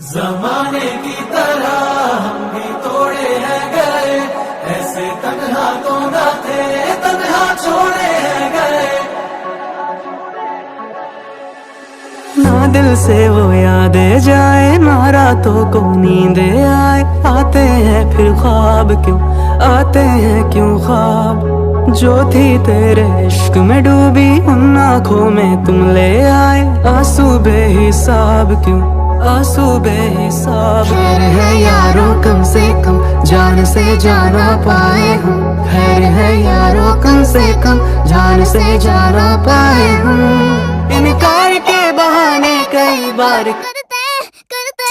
जमाने की तरह हम भी तोड़े हैं गए, ऐसे तन्हा तो न थे, तन्हा छोड़े हैं गए। ना दिल से वो यादें जाए, ना रातों को नींदे आए। आते हैं फिर ख्वाब क्यों, आते हैं क्यों ख्वाब। जो थी तेरे इश्क में डूबी, उन आँखों में तुम ले आए। आंसू बेहिसाब क्यों, आंसू बेहिसाब। खैर है यारों कम से कम जान से जाना पाए हम। खैर है यारों कम से कम जान से जाना पाए हम। इनकार के बहाने कई बार करते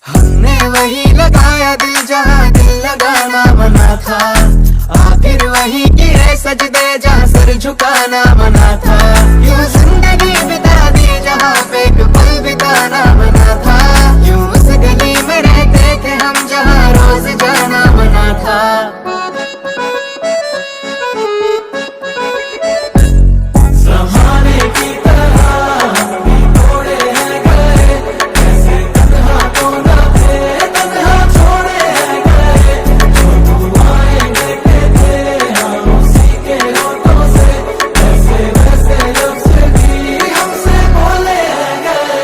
हमने वही लगाया दिल जहाँ दिल लगाना मना था। आखिर वही किए सजदे जहाँ सर झुकाना मना था। यूं जिंदगी बिता दी जहाँ पे एक पल बिताना मना था। यूं उस गली में रहते थे हम जहाँ रोज जाना मना था। जमाने की तरह हम भी तोड़े हैं गए, ऐसे तन्हा तो न थे, तन्हा छोड़े हैं गए। जो दुआएं देते थे हम उसी के होठों से, ऐसे वैसे लफ्ज़ भी हमसे बोले हैं गए।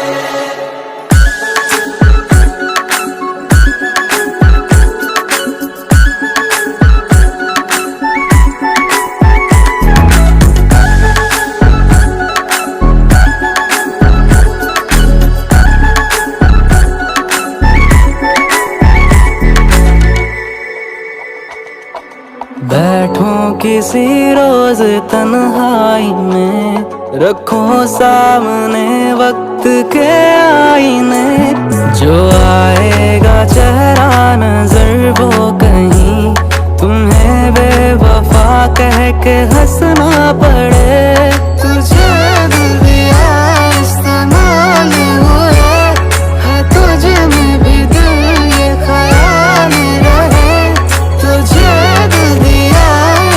बैठो किसी रोज तन्हाई में, रखो सामने वक्त के आईने। जो आएगा चेहरा नजर वो कहीं तुम्हें बेवफा कह के हंसना पड़े। तुझे दिल दिया इस्तेमाल हुए है, तुझे में भी दिल ये ख्याल रहे। तुझे दिल दिया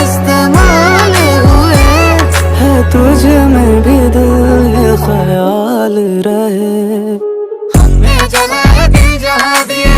इस्तेमाल हुए है, तुझे में भी दिल ये ख्याल रहे। हमने जलाया दिल जहाँ दिया